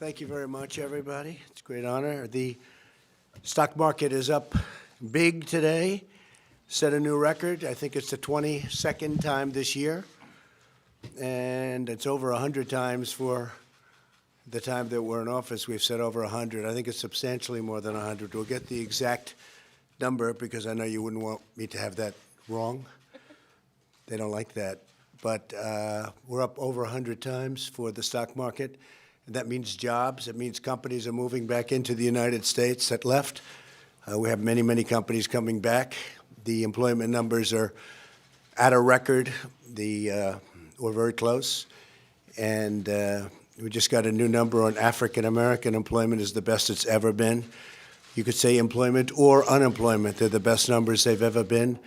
Thank you very much, everybody. It's a great honor. The stock market is up big today, set a new record. I think it's the 22nd time this year, and it's over 100 times for the time that we're in office. We've set over 100. I think it's substantially more than 100. We'll get the exact number because I know you wouldn't want me to have that wrong. They don't like that. But we're up over 100 times for the stock market. And that means jobs. It means companies are moving back into the United States that left. We have many, many companies coming back. The employment numbers are at a record. We're very close. And we just got a new number on African-American employment is the best it's ever been. You could say employment or unemployment. They're the best numbers they've ever been.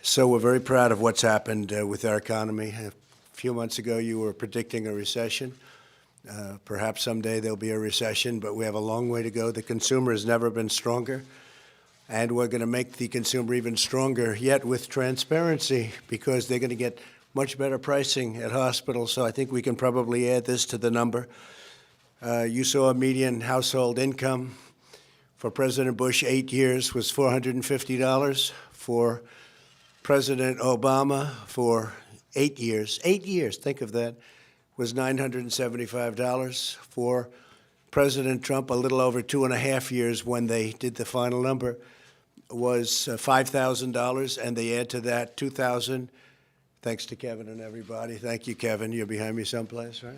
So we're very proud of what's happened with our economy. A few months ago, you were predicting a recession. Perhaps someday there'll be a recession, but we have a long way to go. The consumer has never been stronger, and we're going to make the consumer even stronger yet with transparency because they're going to get much better pricing at hospitals. So I think we can probably add this to the number. You saw a median household income for President Bush 8 years was $450. For President Obama for 8 years, think of that, was $975. For President Trump, a little over 2.5 years when they did the final number, was $5,000, and they add to that $2,000. Thanks to Kevin and everybody. Thank you, Kevin. You're behind me someplace, right?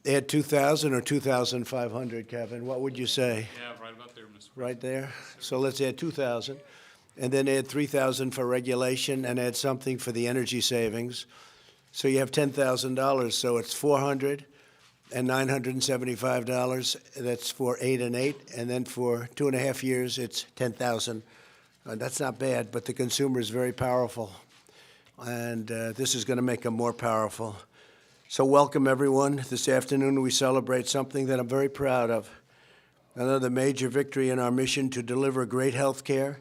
Add 2,000 or 2,500, Kevin. What would you say? Yeah, right about there, Mr. President. Right there? So let's add 2,000. And then add 3,000 for regulation and add something for the energy savings. So you have $10,000. So it's $400 and $975. That's for 8 and 8. And then for 2.5 years, it's $10,000. That's not bad, but the consumer is very powerful. And this is going to make them more powerful. So welcome, everyone. This afternoon, we celebrate something that I'm very proud of. Another major victory in our mission to deliver great health care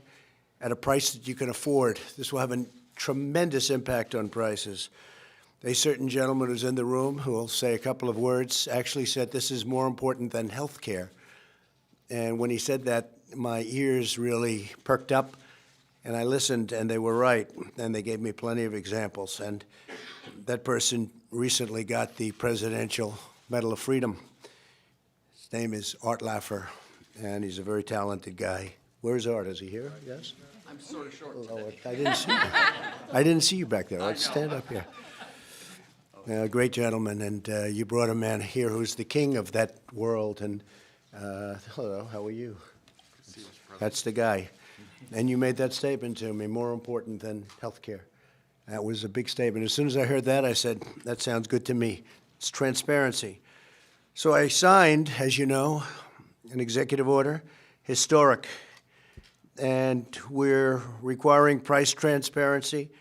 at a price that you can afford. This will have a tremendous impact on prices. A certain gentleman who's in the room who will say a couple of words actually said this is more important than health care. And when he said that, my ears really perked up, and I listened, and they were right, and they gave me plenty of examples. And that person recently got the Presidential Medal of Freedom. His name is Art Laffer, and he's a very talented guy. Where's Art? Is he here? Yes? I'm sort of short Lord, today. I didn't see you. I didn't see you back there. Let's stand up here. Great gentleman, and you brought a man here who's the king of that world. And hello, how are you? That's the guy. And you made that statement to me, more important than health care. That was a big statement. As soon as I heard that, I said, that sounds good to me. It's transparency. So I signed, as you know, an executive order, historic. And we're requiring price transparency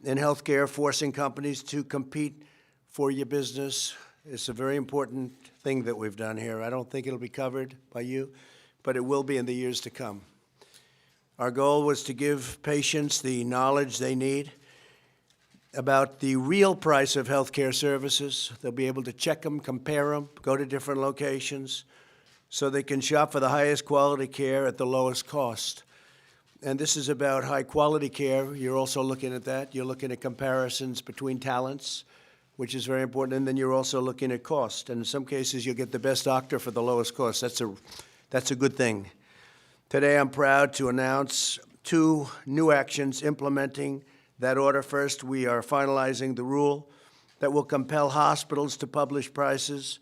in healthcare, forcing companies to compete for your business. It's a very important thing that we've done here. I don't think it'll be covered by you, but it will be in the years to come. Our goal was to give patients the knowledge they need about the real price of healthcare services. They'll be able to check them, compare them, go to different locations, so they can shop for the highest quality care at the lowest cost. And this is about high-quality care. You're also looking at that. You're looking at comparisons between talents, which is very important, and then you're also looking at cost. And in some cases, you'll get the best doctor for the lowest cost. That's a good thing. Today, I'm proud to announce 2 new actions implementing that order. First, we are finalizing the rule that will compel hospitals to publish prices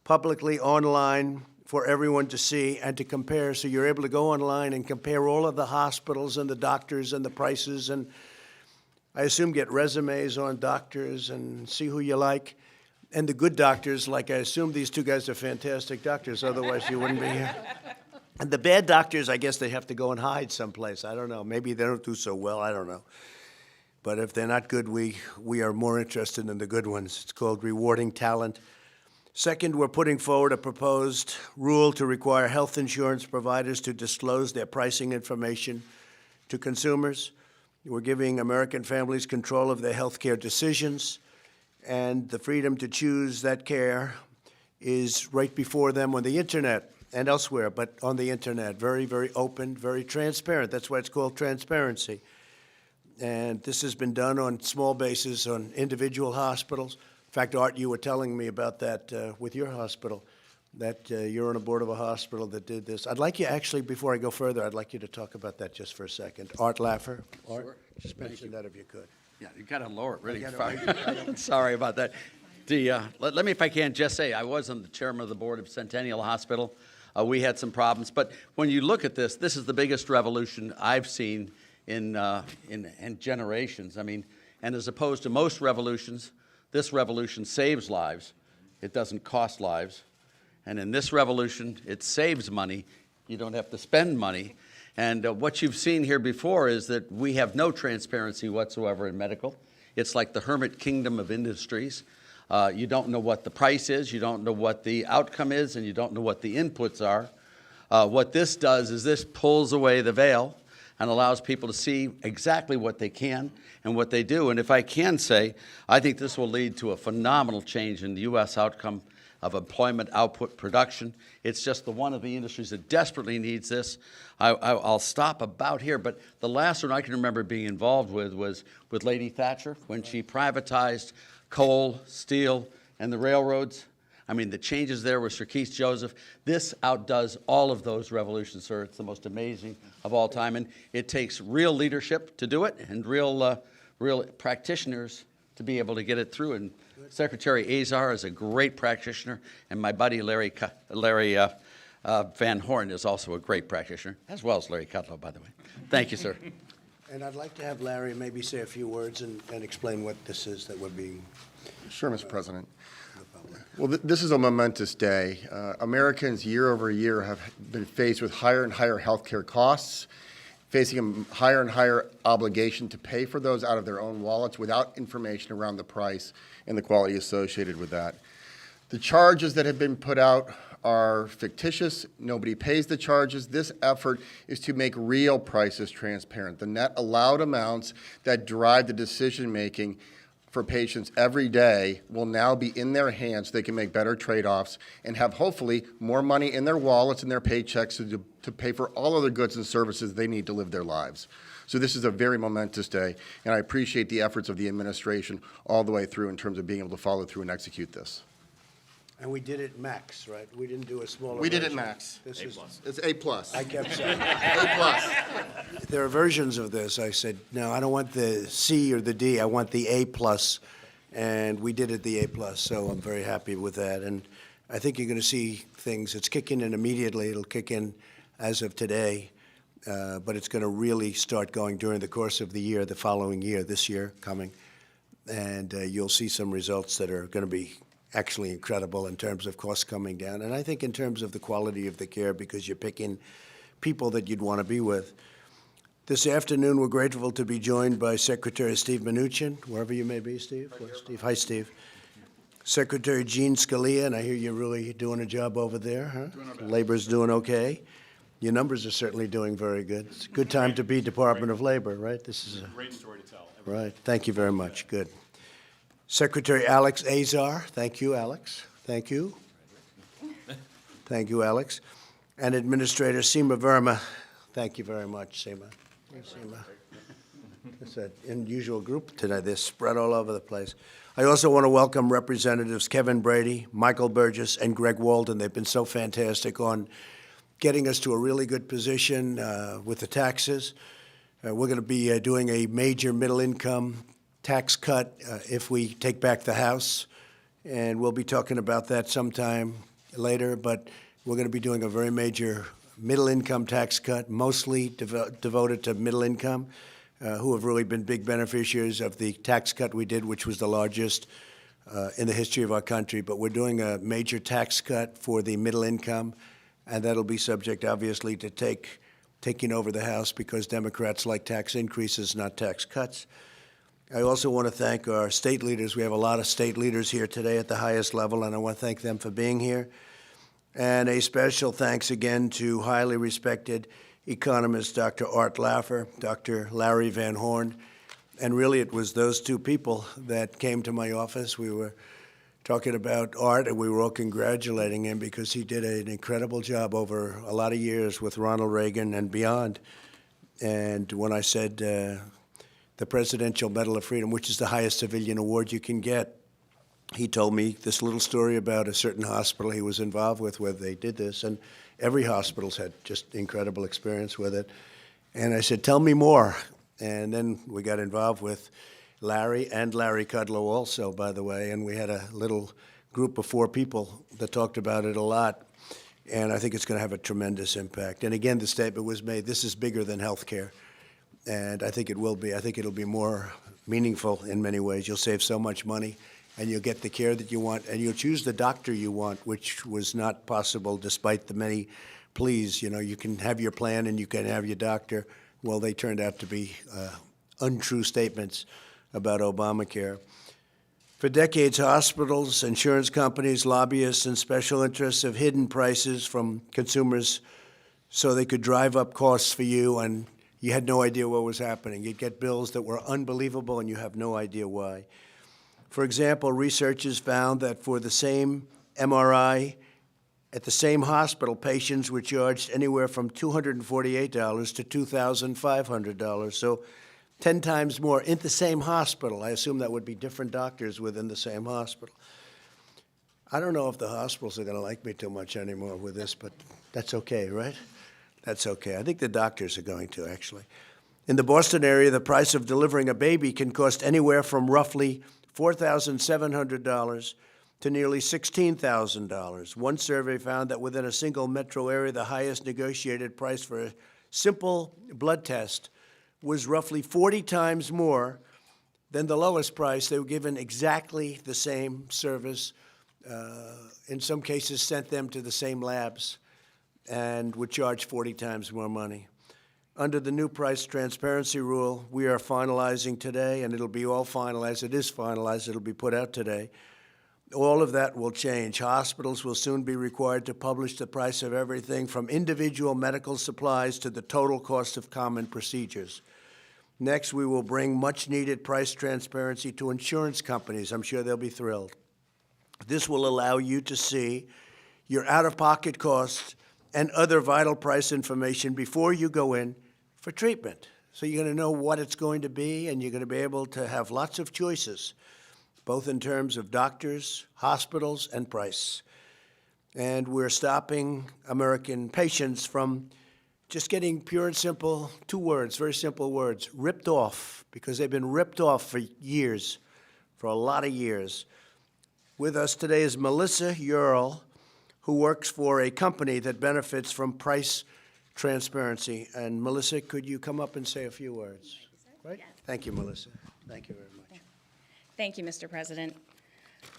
publicly online for everyone to see and to compare. So you're able to go online and compare all of the hospitals and the doctors and the prices, and I assume get resumes on doctors and see who you like. And the good doctors, like I assume these 2 guys are fantastic doctors, otherwise you wouldn't be here. And the bad doctors, I guess they have to go and hide someplace. I don't know. Maybe they don't do so well. I don't know. But if they're not good, we are more interested in the good ones. It's called rewarding talent. Second, we're putting forward a proposed rule to require health insurance providers to disclose their pricing information to consumers. We're giving American families control of their health care decisions and the freedom to choose that care is right before them on the internet and elsewhere, but on the internet. Very, very open, very transparent. That's why it's called transparency. And this has been done on small bases on individual hospitals. In fact, Art, you were telling me about that with your hospital, that you're on a board of a hospital that did this. I'd like you, actually, before I go further, I'd like you to talk about that just for a second. Art Laffer. Art, Sure. just mention that if you could. Yeah, you got to lower it really far. I Sorry about that. Let me, if I can, just say I was on the chairman of the board of Centennial Hospital. We had some problems, but when you look at this, this is the biggest revolution I've seen in generations. I mean, and as opposed to most revolutions, this revolution saves lives. It doesn't cost lives. And in this revolution, it saves money. You don't have to spend money. And what you've seen here before is that we have no transparency whatsoever in medical. It's like the hermit kingdom of industries. You don't know what the price is, you don't know what the outcome is, and you don't know what the inputs are. What this does is this pulls away the veil and allows people to see exactly what they can and what they do. And if I can say, I think this will lead to a phenomenal change in the U.S. outcome of employment, output, production. It's just the one of the industries that desperately needs this. I'll stop about here, but the last one I can remember being involved with was with Lady Thatcher when she privatized coal, steel, and the railroads. I mean, the changes there with Sir Keith Joseph. This outdoes all of those revolutions, sir. It's the most amazing of all time, and it takes real leadership to do it and real practitioners to be able to get it through. And Secretary Azar is a great practitioner, and my buddy Larry Van Horn is also a great practitioner, as well as Larry Kudlow, by the way. Thank you, sir. And I'd like to have Larry maybe say a few words and explain what this is that we're being. Sure, Mr. President. Well, this is a momentous day. Americans year over year have been faced with higher and higher health care costs, facing a higher and higher obligation to pay for those out of their own wallets without information around the price and the quality associated with that. The charges that have been put out are fictitious. Nobody pays the charges. This effort is to make real prices transparent, the net allowed amounts that drive the decision-making for patients every day will now be in their hands so they can make better trade-offs and have hopefully more money in their wallets and their paychecks to pay for all other goods and services they need to live their lives. So this is a very momentous day, and I appreciate the efforts of the administration all the way through in terms of being able to follow through and execute this. And we did it max, right? We didn't do a smaller We did version. it max. This is, It's A+. I kept saying, A+. there are versions of this. I said, no, I don't want the C or the D. I want the A+. And we did it the A+, so I'm very happy with that. And I think you're going to see things. It's kicking in immediately. It'll kick in as of today. But it's going to really start going during the course of the year, the following year, this year coming. And you'll see some results that are going to be actually incredible in terms of costs coming down. And I think in terms of the quality of the care, because you're picking people that you'd want to be with. This afternoon, we're grateful to be joined by Secretary Steve Mnuchin, wherever you may be, Steve. Well, Steve. Hi, Steve. Secretary Gene Scalia, and I hear you're really doing a job over there, huh? Labor's doing okay. Your numbers are certainly doing very good. It's a good time to be Department of Labor, right? This is a great story to tell. Right. Thank you very much. Good. Secretary Alex Azar. Thank you, Alex. Thank you. Thank you, Alex. And Administrator Seema Verma. Thank you very much, Seema. Seema. It's an unusual group tonight. They're spread all over the place. I also want to welcome Representatives Kevin Brady, Michael Burgess, and Greg Walden. They've been so fantastic on getting us to a really good position with the taxes. We're going to be doing a major middle-income tax cut if we take back the House, and we'll be talking about that sometime later, but we're going to be doing a very major middle-income tax cut, mostly devoted to middle income, who have really been big beneficiaries of the tax cut we did, which was the largest in the history of our country. But we're doing a major tax cut for the middle income, and that'll be subject, obviously, to taking over the House because Democrats like tax increases, not tax cuts. I also want to thank our state leaders. We have a lot of state leaders here today at the highest level, and I want to thank them for being here. And a special thanks again to highly respected economist Dr. Art Laffer, Dr. Larry Van Horn. And really, it was those two people that came to my office. We were talking about Art, and we were all congratulating him because he did an incredible job over a lot of years with Ronald Reagan and beyond. And when I said the Presidential Medal of Freedom, which is the highest civilian award you can get, he told me this little story about a certain hospital he was involved with where they did this, and every hospital's had just incredible experience with it. And I said, tell me more. And then we got involved with Larry and Larry Kudlow also, by the way, and we had a little group of 4 people that talked about it a lot. And I think it's going to have a tremendous impact. And again, the statement was made, this is bigger than health care. And I think it will be. I think it'll be more meaningful in many ways. You'll save so much money, and you'll get the care that you want, and you'll choose the doctor you want, which was not possible despite the many pleas. You know, you can have your plan and you can have your doctor. Well, they turned out to be untrue statements about Obamacare. For decades, hospitals, insurance companies, lobbyists, and special interests have hidden prices from consumers so they could drive up costs for you, and you had no idea what was happening. You'd get bills that were unbelievable, and you have no idea why. For example, researchers found that for the same MRI at the same hospital, patients were charged anywhere from $248 to $2,500. So 10 times more in the same hospital. I assume that would be different doctors within the same hospital. I don't know if the hospitals are going to like me too much anymore with this, but that's okay, right? That's okay. I think the doctors are going to, actually. In the Boston area, the price of delivering a baby can cost anywhere from roughly $4,700 to nearly $16,000. One survey found that within a single metro area, the highest negotiated price for a simple blood test was roughly 40 times more than the lowest price. They were given exactly the same service, in some cases sent them to the same labs, and would charge 40 times more money. Under the new price transparency rule, we are finalizing today, and it'll be all finalized. It is finalized. It'll be put out today. All of that will change. Hospitals will soon be required to publish the price of everything from individual medical supplies to the total cost of common procedures. Next, we will bring much-needed price transparency to insurance companies. I'm sure they'll be thrilled. This will allow you to see your out-of-pocket costs and other vital price information before you go in for treatment. So you're going to know what it's going to be, and you're going to be able to have lots of choices, both in terms of doctors, hospitals, and price. And we're stopping American patients from just getting pure and simple 2 words, very simple words, ripped off, because they've been ripped off for years, for a lot of years. With us today is Melissa Earl, who works for a company that benefits from price transparency. And Melissa, could you come up and say a few words? Right? Yes. Thank you, Melissa. Thank you very much. Thank you, Mr. President.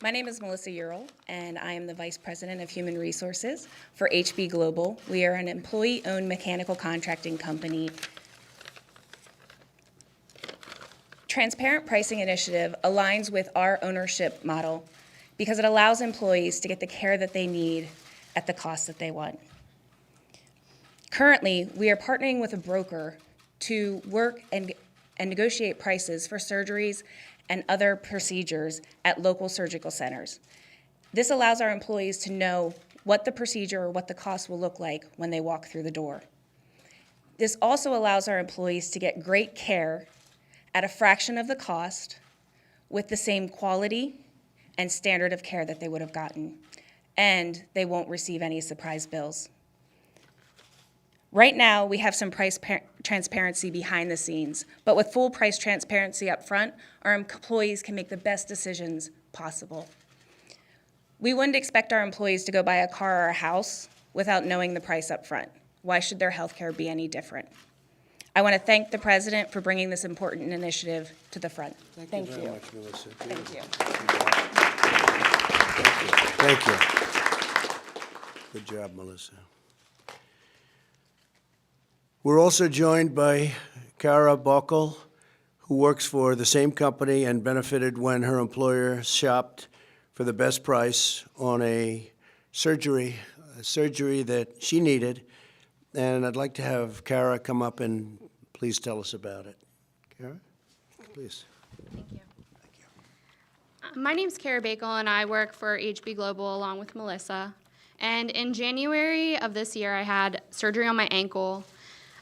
My name is Melissa Earl, and I am the Vice President of Human Resources for HB Global. We are an employee-owned mechanical contracting company. Transparent pricing initiative aligns with our ownership model because it allows employees to get the care that they need at the cost that they want. Currently, we are partnering with a broker to work and negotiate prices for surgeries and other procedures at local surgical centers. This allows our employees to know what the procedure or what the cost will look like when they walk through the door. This also allows our employees to get great care at a fraction of the cost with the same quality and standard of care that they would have gotten, and they won't receive any surprise bills. Right now, we have some price transparency behind the scenes, but with full price transparency up front, our employees can make the best decisions possible. We wouldn't expect our employees to go buy a car or a house without knowing the price up front. Why should their health care be any different? I want to thank the President for bringing this important initiative to the front. Thank you very much, Melissa. Thank you. Thank you. Good job, Melissa. We're also joined by Kara Buckle, who works for the same company and benefited when her employer shopped for the best price on a surgery that she needed. And I'd like to have Kara come up and please tell us about it. Kara, please. Thank you. My name's Kara Bakel, and I work for HB Global along with Melissa. And in January of this year, I had surgery on my ankle.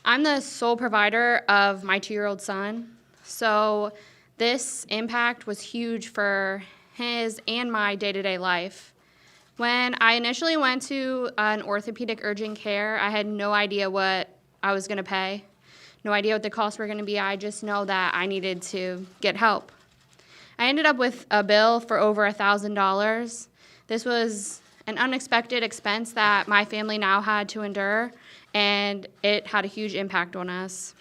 I'm the sole provider of my 2-year-old son, so this impact was huge for his and my day-to-day life. When I initially went to an orthopedic urgent care, I had no idea what I was going to pay, no idea what the costs were going to be. I just know that I needed to get help. I ended up with a bill for over $1,000. This was an unexpected expense that my family now had to endure, and it had a huge impact on us.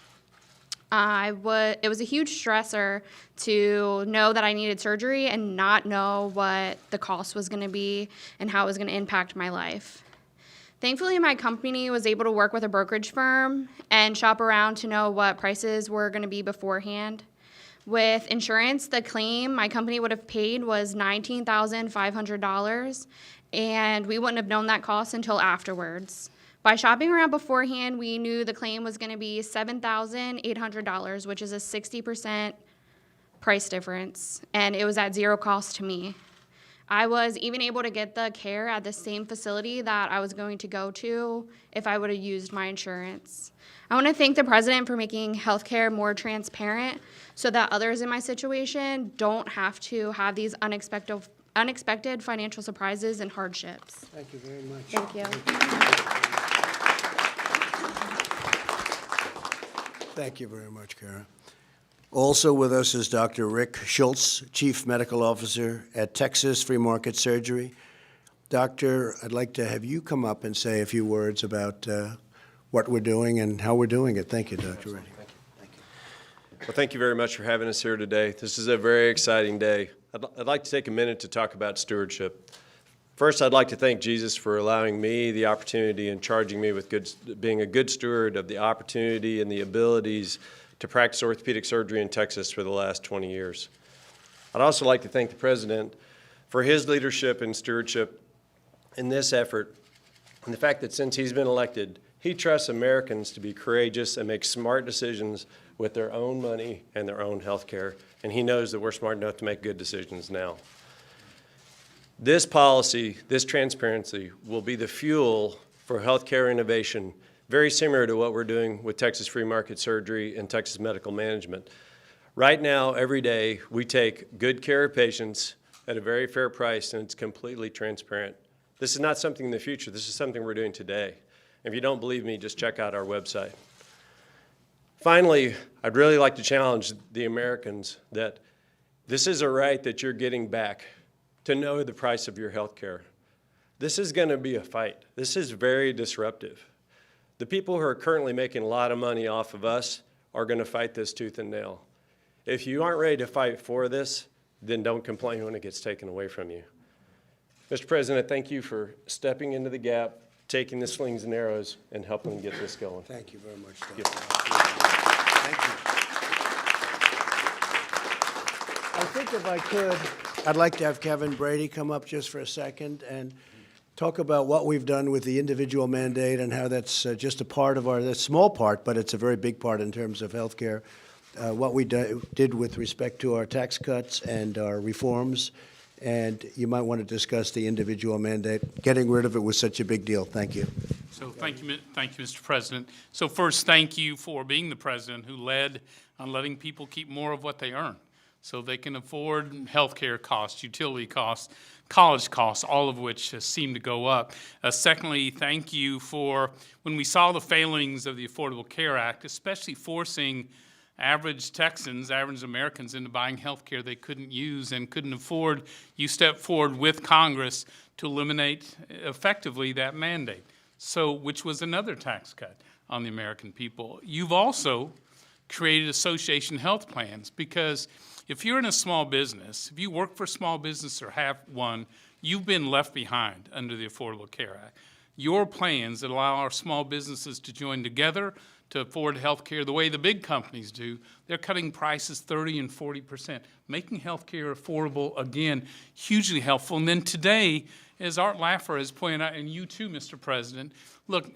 It was a huge stressor to know that I needed surgery and not know what the cost was going to be and how it was going to impact my life. Thankfully, my company was able to work with a brokerage firm and shop around to know what prices were going to be beforehand. With insurance, the claim my company would have paid was $19,500, and we wouldn't have known that cost until afterwards. By shopping around beforehand, we knew the claim was going to be $7,800, which is a 60% price difference, and it was at zero cost to me. I was even able to get the care at the same facility that I was going to go to if I would have used my insurance. I want to thank the president for making healthcare more transparent so that others in my situation don't have to have these unexpected financial surprises and hardships. Thank you very much. Thank you. Thank you very much, Kara. Also with us is Dr. Rick Schultz, Chief Medical Officer at Texas Free Market Surgery. Doctor, I'd like to have you come up and say a few words about what we're doing and how we're doing it. Thank you, Dr. Reddy. Well, thank you very much for having us here today. This is a very exciting day. I'd like to take a minute to talk about stewardship. First, I'd like to thank Jesus for allowing me the opportunity and charging me with being a good steward of the opportunity and the abilities to practice orthopedic surgery in Texas for the last 20 years. I'd also like to thank the President for his leadership and stewardship in this effort, and the fact that since he's been elected, he trusts Americans to be courageous and make smart decisions with their own money and their own health care, and he knows that we're smart enough to make good decisions now. This policy, this transparency, will be the fuel for healthcare innovation, very similar to what we're doing with Texas Free Market Surgery and Texas Medical Management. Right now, every day, we take good care of patients at a very fair price, and it's completely transparent. This is not something in the future. This is something we're doing today. If you don't believe me, just check out our website. Finally, I'd really like to challenge the Americans that this is a right that you're getting back, to know the price of your health care. This is going to be a fight. This is very disruptive. The people who are currently making a lot of money off of us are going to fight this tooth and nail. If you aren't ready to fight for this, then don't complain when it gets taken away from you. Mr. President, thank you for stepping into the gap, taking the slings and arrows, and helping get this going. Thank you very much, Doctor. Yes. Thank you. I think if I could, I'd like to have Kevin Brady come up just for a second and talk about what we've done with the individual mandate and how that's just a part of our, that's a small part, but it's a very big part in terms of healthcare. What we did with respect to our tax cuts and our reforms, and you might want to discuss the individual mandate. Getting rid of it was such a big deal. Thank you. So thank you, Mr. President. So first, thank you for being the president who led on letting people keep more of what they earn so they can afford health care costs, utility costs, college costs, all of which seem to go up. Secondly, thank you for when we saw the failings of the Affordable Care Act, especially forcing average Texans, average Americans into buying health care they couldn't use and couldn't afford, you stepped forward with Congress to eliminate effectively that mandate, so which was another tax cut on the American people. You've also created association health plans, because if you're in a small business, if you work for a small business or have one, you've been left behind under the Affordable Care Act. Your plans that allow our small businesses to join together to afford health care the way the big companies do, they're cutting prices 30 and 40%, making health care affordable, again, hugely helpful. And then today, as Art Laffer has pointed out, and you too, Mr. President, look,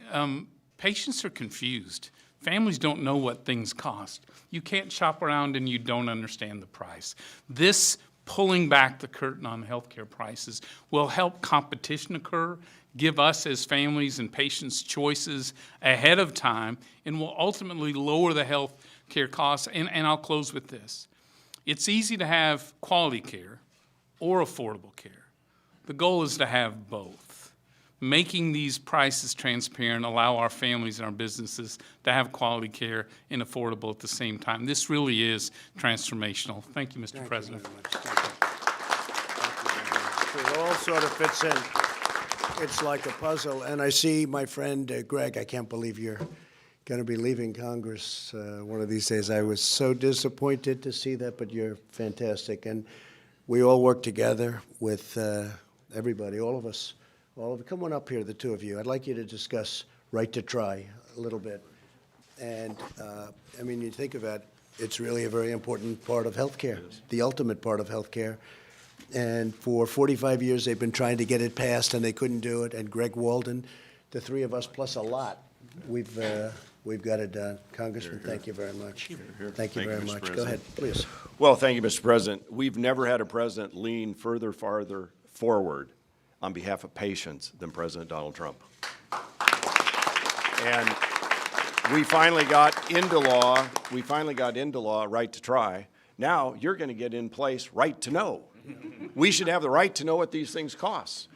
patients are confused. Families don't know what things cost. You can't shop around and you don't understand the price. This pulling back the curtain on healthcare prices will help competition occur, give us as families and patients choices ahead of time, and will ultimately lower the health care costs. And I'll close with this. It's easy to have quality care or affordable care. The goal is to have both. Making these prices transparent allow our families and our businesses to have quality care and affordable at the same time. This really is transformational. Thank you, Mr. President. It all sort of fits in. It's like a puzzle. And I see my friend Greg, I can't believe you're going to be leaving Congress one of these days. I was so disappointed to see that, but you're fantastic. And we all work together with everybody, all of us. Come on up here, the two of you. I'd like you to discuss right to try a little bit. And, I mean, you think of it, it's really a very important part of healthcare, the ultimate part of healthcare. And for 45 years, they've been trying to get it passed, and they couldn't do it. And Greg Walden, the three of us plus a lot, we've got it done. Congressman, thank you very much. Thank you very much. Go ahead, please. Well, thank you, Mr. President. We've never had a president lean farther forward on behalf of patients than President Donald Trump. And we finally got into law, right to try. Now you're going to get in place right to know. We should have the right to know what these things cost.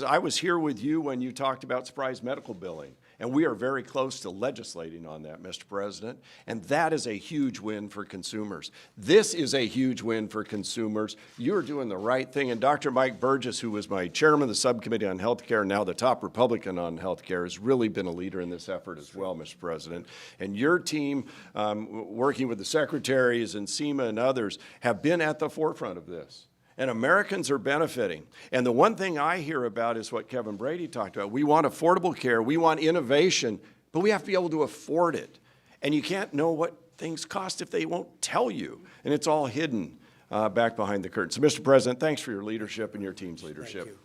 I was here with you when you talked about surprise medical billing. And we are very close to legislating on that, Mr. President, and that is a huge win for consumers. This is a huge win for consumers. You're doing the right thing, and Dr. Mike Burgess, who was my chairman of the subcommittee on health care, now the top Republican on health care, has really been a leader in this effort as well, Mr. President. And your team, working with the secretaries and SEMA and others, have been at the forefront of this. And Americans are benefiting. And the one thing I hear about is what Kevin Brady talked about. We want affordable care, we want innovation, but we have to be able to afford it. And you can't know what things cost if they won't tell you. And it's all hidden back behind the curtain. So, Mr. President, thanks for your leadership and your team's leadership. Thank you.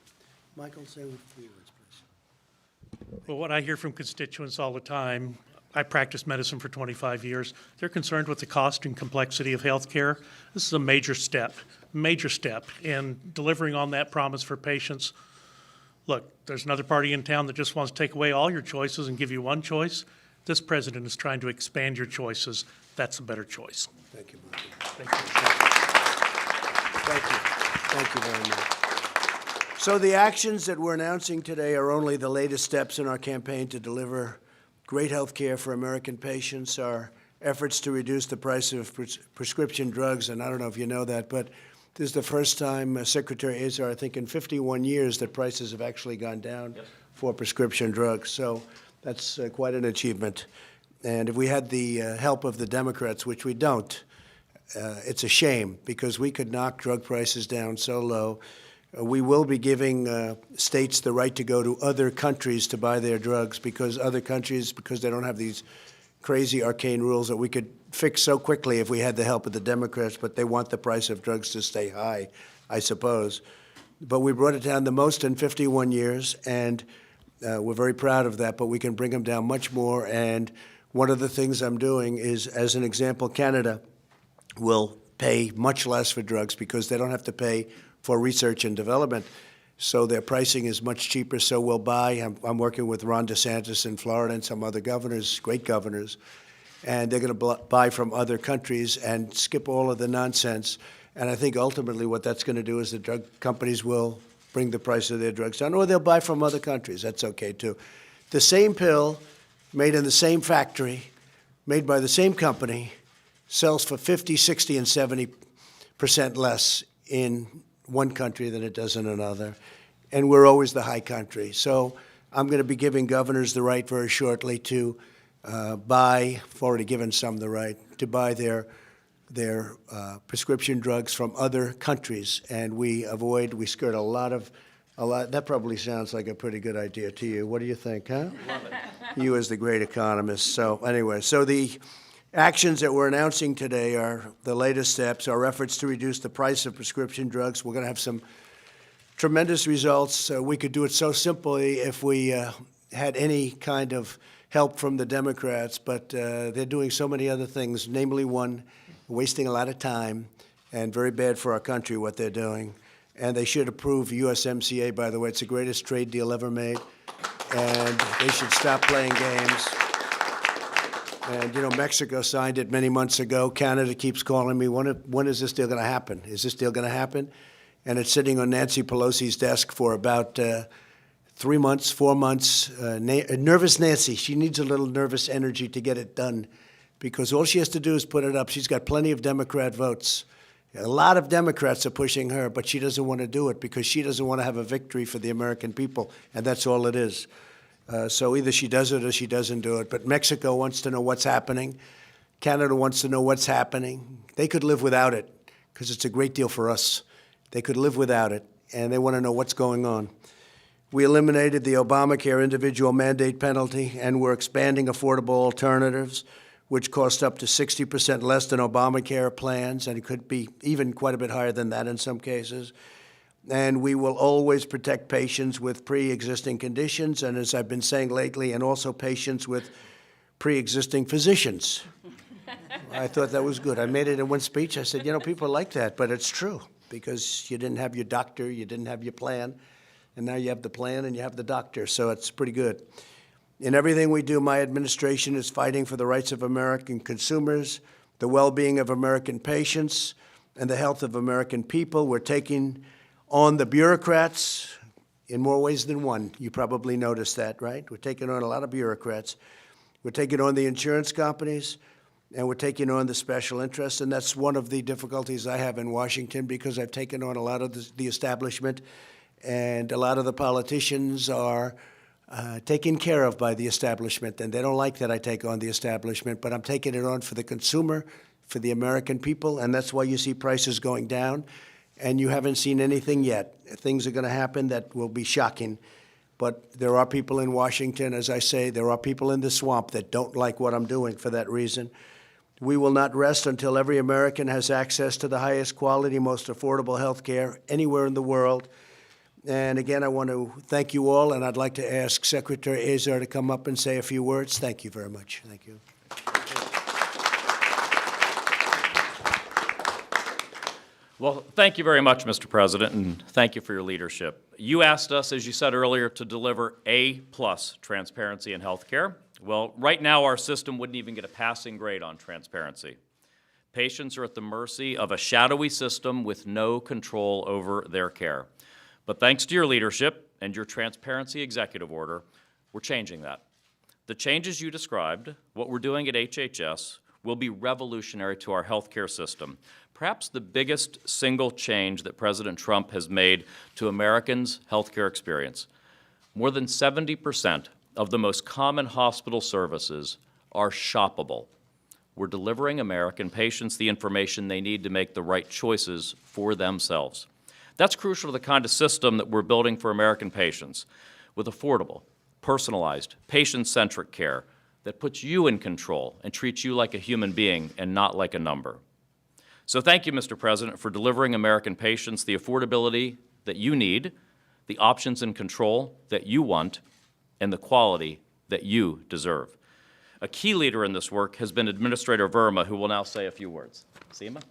Michael, say a few words, please. Well, what I hear from constituents all the time, I practiced medicine for 25 years. They're concerned with the cost and complexity of health care. This is a major step in delivering on that promise for patients. Look, there's another party in town that just wants to take away all your choices and give you one choice. This president is trying to expand your choices. That's a better choice. Thank you, Michael. Thank you. Thank you. Thank you very much. So the actions that we're announcing today are only the latest steps in our campaign to deliver great health care for American patients. Our efforts to reduce the price of prescription drugs, and I don't know if you know that, but this is the first time, Secretary Azar, I think in 51 years, that prices have actually gone down for prescription drugs. So that's quite an achievement. And if we had the help of the Democrats, which we don't, it's a shame because we could knock drug prices down so low. We will be giving states the right to go to other countries to buy their drugs because other countries, because they don't have these crazy arcane rules that we could fix so quickly if we had the help of the Democrats, but they want the price of drugs to stay high, I suppose. But we brought it down the most in 51 years, and we're very proud of that, but we can bring them down much more. And one of the things I'm doing is, as an example, Canada will pay much less for drugs because they don't have to pay for research and development. So their pricing is much cheaper, so we'll buy. I'm working with Ron DeSantis in Florida and some other governors, great governors, and they're going to buy from other countries and skip all of the nonsense. And I think ultimately what that's going to do is the drug companies will bring the price of their drugs down, or they'll buy from other countries. That's okay, too. The same pill, made in the same factory, made by the same company, sells for 50, 60, and 70% less in one country than it does in another, and we're always the high country. So I'm going to be giving governors the right very shortly to buy, I've already given some the right, to buy their prescription drugs from other countries, and we skirt a lot. That probably sounds like a pretty good idea to you. What do you think, huh? Love it. You as the great economist. So anyway, so the actions that we're announcing today are the latest steps, our efforts to reduce the price of prescription drugs. We're going to have some tremendous results. We could do it so simply if we had any kind of help from the Democrats, but they're doing so many other things, namely one, wasting a lot of time and very bad for our country what they're doing. And they should approve USMCA, by the way. It's the greatest trade deal ever made. And they should stop playing games. And, you know, Mexico signed it many months ago. Canada keeps calling me, when is this deal going to happen? Is this deal going to happen? And it's sitting on Nancy Pelosi's desk for about 3 months, 4 months. Nervous Nancy, she needs a little nervous energy to get it done because all she has to do is put it up. She's got plenty of Democrat votes. A lot of Democrats are pushing her, but she doesn't want to do it because she doesn't want to have a victory for the American people, and that's all it is. So either she does it or she doesn't do it. But Mexico wants to know what's happening. Canada wants to know what's happening. They could live without it because it's a great deal for us. They could live without it, and they want to know what's going on. We eliminated the Obamacare individual mandate penalty, and we're expanding affordable alternatives, which cost up to 60% less than Obamacare plans, and it could be even quite a bit higher than that in some cases. And we will always protect patients with pre-existing conditions, and as I've been saying lately, and also patients with pre-existing physicians. I thought that was good. I made it in one speech. I said, you know, people like that, but it's true, because you didn't have your doctor, you didn't have your plan, and now you have the plan and you have the doctor, so it's pretty good. In everything we do, my administration is fighting for the rights of American consumers, the well-being of American patients, and the health of American people. We're taking on the bureaucrats in more ways than one. You probably noticed that, right? We're taking on a lot of bureaucrats. We're taking on the insurance companies, and we're taking on the special interests, and that's one of the difficulties I have in Washington because I've taken on a lot of the establishment, and a lot of the politicians are taken care of by the establishment, and they don't like that I take on the establishment, but I'm taking it on for the consumer, for the American people, and that's why you see prices going down, and you haven't seen anything yet. Things are going to happen that will be shocking, but there are people in Washington, as I say, there are people in the swamp that don't like what I'm doing for that reason. We will not rest until every American has access to the highest quality, most affordable health care anywhere in the world. And again, I want to thank you all, and I'd like to ask Secretary Azar to come up and say a few words. Thank you very much. Thank you. Well, thank you very much, Mr. President, and thank you for your leadership. You asked us, as you said earlier, to deliver A+ transparency in health care. Well, right now our system wouldn't even get a passing grade on transparency. Patients are at the mercy of a shadowy system with no control over their care. But thanks to your leadership and your transparency executive order, we're changing that. The changes you described, what we're doing at HHS, will be revolutionary to our healthcare system. Perhaps the biggest single change that President Trump has made to Americans' healthcare experience. More than 70% of the most common hospital services are shoppable. We're delivering American patients the information they need to make the right choices for themselves. That's crucial to the kind of system that we're building for American patients, with affordable, personalized, patient-centric care that puts you in control and treats you like a human being and not like a number. So thank you, Mr. President, for delivering American patients the affordability that you need, the options and control that you want, and the quality that you deserve. A key leader in this work has been Administrator Verma, who will now say a few words. Seema?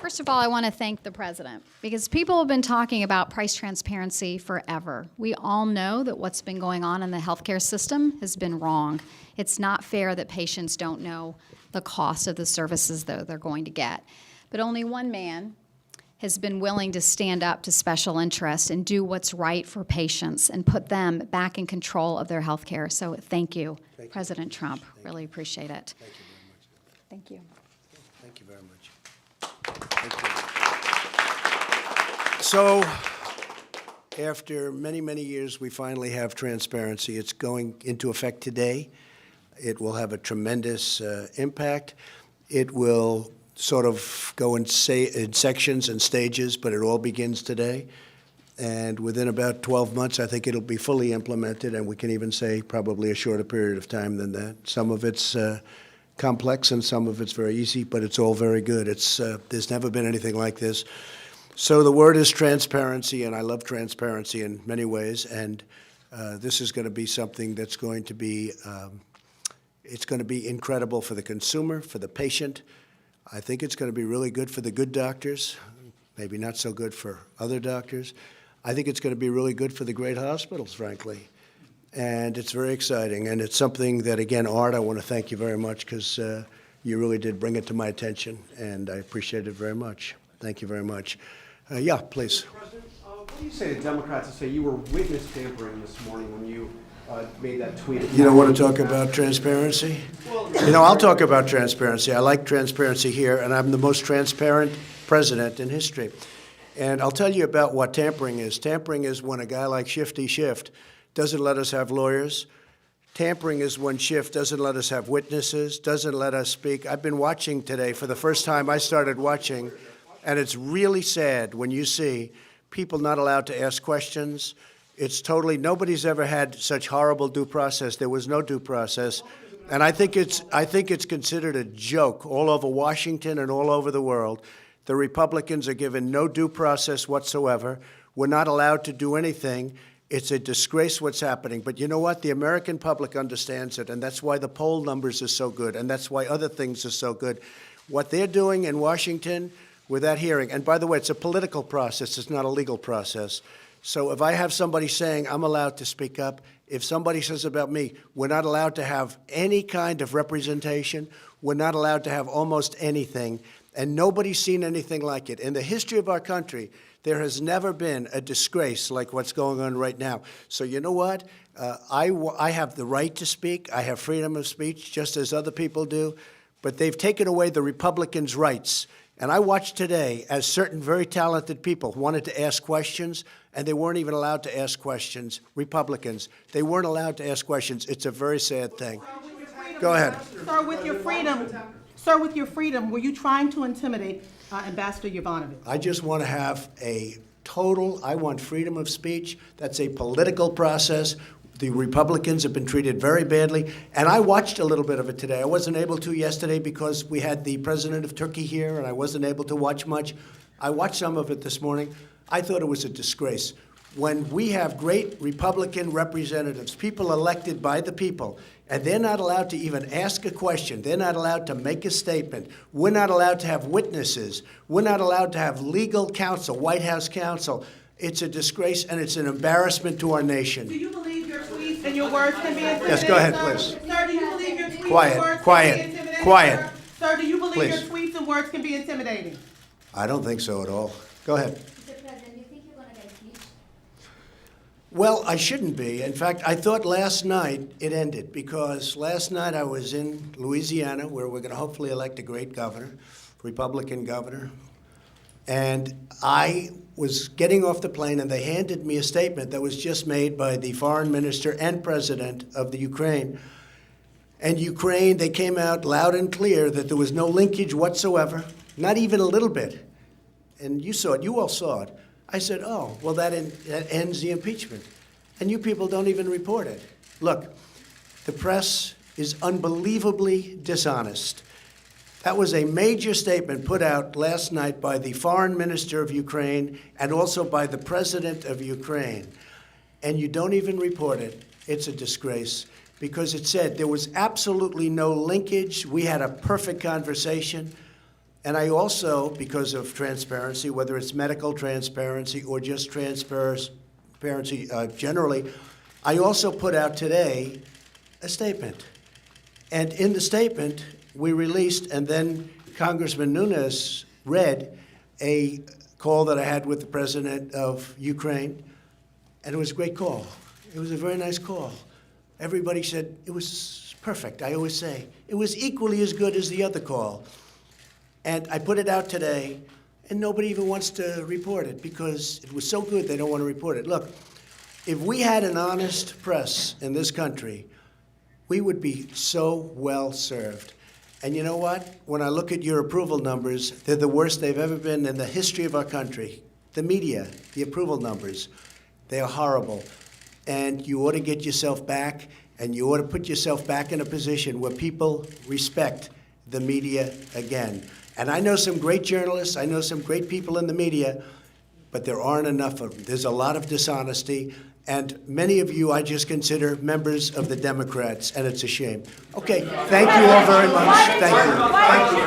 First of all, I want to thank the President, because people have been talking about price transparency forever. We all know that what's been going on in the healthcare system has been wrong. It's not fair that patients don't know the cost of the services that they're going to get. But only one man has been willing to stand up to special interests and do what's right for patients and put them back in control of their health care. So thank you, President Trump. Really appreciate it. Thank you very much. Thank you. Thank you very much. Thank you. So, after many, many years, we finally have transparency. It's going into effect today. It will have a tremendous impact. It will sort of go in sections and stages, but it all begins today. And within about 12 months, I think it'll be fully implemented, and we can even say probably a shorter period of time than that. Some of it's complex and some of it's very easy, but it's all very good. There's never been anything like this. So the word is transparency, and I love transparency in many ways, and this is going to be something that's going to be It's going to be incredible for the consumer, for the patient. I think it's going to be really good for the good doctors, maybe not so good for other doctors. I think it's going to be really good for the great hospitals, frankly. And it's very exciting. And it's something that, again, Art, I want to thank you very much because you really did bring it to my attention, and I appreciate it very much. Thank you very much. Yeah, please. President, what do you say to Democrats that say you were witness tampering this morning when you made that tweet? You don't want to talk about transparency? You know, I'll talk about transparency. I like transparency here, and I'm the most transparent president in history. And I'll tell you about what tampering is. Tampering is when a guy like Shifty Schiff doesn't let us have lawyers. Tampering is when Schiff doesn't let us have witnesses, doesn't let us speak. I've been watching today. For the first time, I started watching, and it's really sad when you see people not allowed to ask questions. It's totally, nobody's ever had such horrible due process. There was no due process. And I think it's considered a joke all over Washington and all over the world. The Republicans are given no due process whatsoever. We're not allowed to do anything. It's a disgrace what's happening. But you know what? The American public understands it, and that's why the poll numbers are so good, and that's why other things are so good. What they're doing in Washington with that hearing, and by the way, it's a political process. It's not a legal process. So if I have somebody saying I'm allowed to speak up, if somebody says about me, we're not allowed to have any kind of representation, we're not allowed to have almost anything, and nobody's seen anything like it. In the history of our country, there has never been a disgrace like what's going on right now. So you know what? I have the right to speak. I have freedom of speech, just as other people do. But they've taken away the Republicans' rights. And I watched today as certain very talented people wanted to ask questions, and they weren't even allowed to ask questions. Republicans, they weren't allowed to ask questions. It's a very sad thing. Go ahead. Sir, with your freedom, were you trying to intimidate Ambassador Yovanovitch? I just want to have I want freedom of speech. That's a political process. The Republicans have been treated very badly, and I watched a little bit of it today. I wasn't able to yesterday because we had the president of Turkey here, and I wasn't able to watch much. I watched some of it this morning. I thought it was a disgrace. When we have great Republican representatives, people elected by the people, and they're not allowed to even ask a question. They're not allowed to make a statement. We're not allowed to have witnesses. We're not allowed to have legal counsel, White House counsel. It's a disgrace, and it's an embarrassment to our nation. Do you believe your tweets and your words can be intimidating? Yes, go ahead, sir? please. Sir, do you believe your tweets Quiet, and words quiet, can be intimidating? quiet. Sir? Sir, do you believe Please. your tweets and words can be intimidating? I don't think so at all. Go ahead. Mr. President, do you think you're going to get impeached? Well, I shouldn't be. In fact, I thought last night it ended because last night I was in Louisiana where we're going to hopefully elect a great governor, Republican governor. And I was getting off the plane and they handed me a statement that was just made by the foreign minister and president of the Ukraine. And Ukraine, they came out loud and clear that there was no linkage whatsoever, not even a little bit. And you saw it, you all saw it. I said, oh, well, that ends the impeachment. And you people don't even report it. Look, the press is unbelievably dishonest. That was a major statement put out last night by the foreign minister of Ukraine and also by the president of Ukraine. And you don't even report it. It's a disgrace because it said there was absolutely no linkage. We had a perfect conversation. And I also, because of transparency, whether it's medical transparency or just transparency generally, I also put out today a statement. And in the statement, we released, and then Congressman Nunes read a call that I had with the president of Ukraine, and it was a great call. It was a very nice call. Everybody said it was perfect. I always say it was equally as good as the other call. And I put it out today, and nobody even wants to report it because it was so good they don't want to report it. Look, if we had an honest press in this country, we would be so well served. And you know what? When I look at your approval numbers, they're the worst they've ever been in the history of our country. The media, the approval numbers, they are horrible. And you ought to get yourself back, and you ought to put yourself back in a position where people respect the media again. And I know some great journalists, I know some great people in the media, but there aren't enough of them. There's a lot of dishonesty, And many of you I just consider members of the Democrats, and it's a shame. Okay, thank you all very much. Thank you. Thank you.